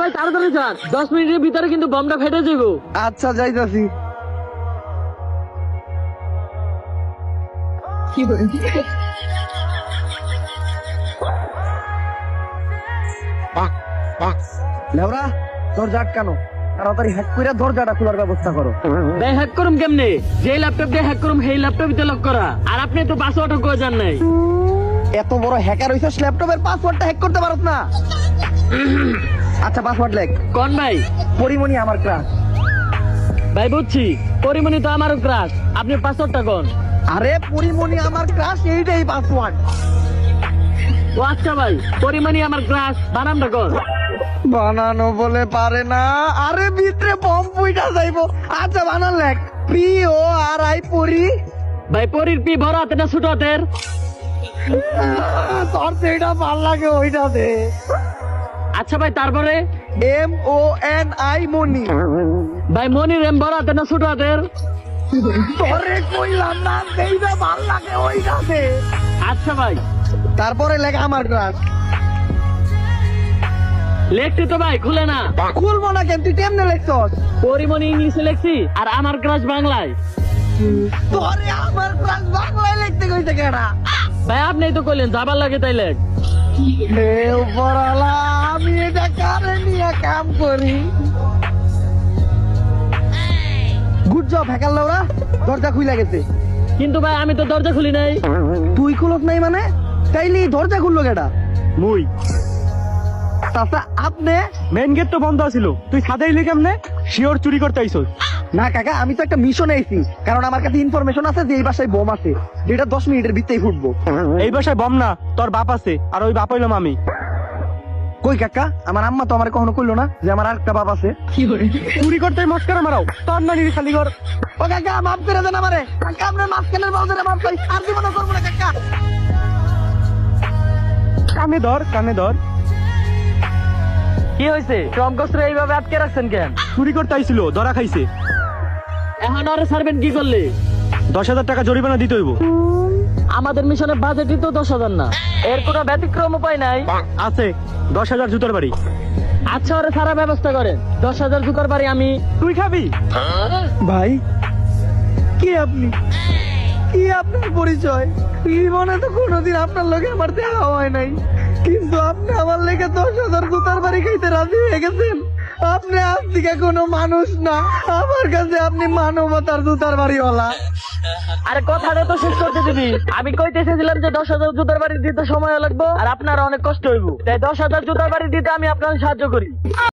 ভাই তাড়াতাড়ি যান, 10 মিনিটের ভিতরে কিন্তু বমটা ফেটে যাবো। আচ্ছা যাইতাছি। লেওরা দরজা আটকানো, তাড়াতাড়ি হ্যাক করে দরজাটা খোলার ব্যবস্থা করো। ভাই হ্যাক করুম কেমনে? যে ল্যাপটপ দিয়ে হ্যাক করুম সেই ল্যাপটপে লক করা, আর আপনি তো পাসওয়ার্ডও কই জান নাই। এত বড় হ্যাকার হইছস, ল্যাপটপের পাসওয়ার্ডটা হ্যাক করতে পারছ না? আচ্ছা পাসওয়ার্ড লেখ। কোন ভাই? পরিমণি আমার ক্রাশ। ভাই বুঝছি, পরিমণি তো আমারও ক্রাশ, আপনি পাসওয়ার্ডটা কোন? আরে পরিমণি আমার ক্রাশ, এইটাই পাসওয়ার্ড। ও আচ্ছা ভাই, পরিমণি আমার ক্রাশ বানামটা কোন? বানানো বলে পারে না, আরে ভিতরে বম পুইটা যাইবো। আচ্ছা বানান লেখ, পি ও আর আই পরি। ভাই পরির পি বড় হাতে না ছোট হাতের? তোর যেটা ভাল লাগে ওইটা দে। আচ্ছা ভাই তারপরে? এম ও এন আই মনি। ভাই মনির এম বড় হাতে না ছোট হাতের? তোরে কইলাম না, যেটা ভাল লাগে ওইটা দে। আচ্ছা ভাই তারপরে লেখ আমার ক্রাশ। লেখছি তো ভাই, খুলে না। খুলবো না কেন, তুই কেমনে লেখছস? পরিমণি ইংলিশে লেখছি আর আমার ক্রাশ বাংলায়। তোরে আমার ক্রাশ বাংলায় লিখতে কইতে কেডা? ভাই আপনি তো কইলেন যাবার লাগে তাই লেখ। হে উপরওয়ালা, আমি এটা কারে নিয়ে কাম করি? গুড জব হ্যাকার লাউরা, দরজা খুইলা গেছে। কিন্তু ভাই আমি তো দরজা খুলি নাই। তুই খুলত নাই মানে? তাইলে দরজা খুললো কেডা? মুই চাচা আপনি? মেইন গেট তো বন্ধ আছিল, তুই ছাদে এলি কেমনে? শিওর চুরি করতে আইছস? না কাকা, আমি তো একটা মিশনে আইছি, কারণ আমার কাছে ইনফরমেশন আছে যে এই বাসায় বোম আছে, যেটা 10 মিনিটের ভিতরেই ফুটবো। এই বাসায় বম না, তোর বাপ আছে, আর ওই বাপ হইলাম আমি। কই কাকা, আমার আম্মা তো আমার কখনো কইলো না যে আমার আরেকটা বাপ আছে। চুরি করতে মস্কারা মারাও, তোর না নিবি খালি ঘর। ও কাকা মাফ করে দেন আমারে, কাকা আপনার মাঝখানের বাউদারে মাফ চাই, আর জীবনে করবো না কাকা। কানে ধর, কানে ধর। কি হয়েছে? টমকসরে এইভাবে আটকে রাখছেন কেন? চুরি করতে আইছিল, ধরা খাইছে। এখন আরে ছাড়বেন কি করলে? 10,000 টাকা জরিমানা দিতে হইব। আমাদের মিশনের বাজেটই তো 10,000 না, এর কোনো ব্যতিক্রম উপায় নাই। আছে 10,000 জুতার বাড়ি। আচ্ছা ওরে সারা ব্যবস্থা করেন, 10,000 জুতার বাড়ি আমি। তুই খাবি? ভাই কি আপনি, কি আপনার পরিচয়? জীবনে তো কোনোদিন আপনার লোকে আমার দেখা হয় নাই, কিন্তু আপনি আমার লেগে 10,000 জুতার বাড়ি খাইতে রাজি হয়ে গেছেন। আপনি আজ থেকে কোনো মানুষ না, আমার কাছে আপনি মানবতার জুতার বাড়িওয়ালা। আরে কথাটা তো শেষ করতে দিবি। আমি কইতেছিলাম যে 10,000 জুতার বাড়ি দিতে সময় লাগবে আর আপনার অনেক কষ্ট হইব, তাই 10,000 জুতার বাড়ি দিতে আমি আপনার সাহায্য করি।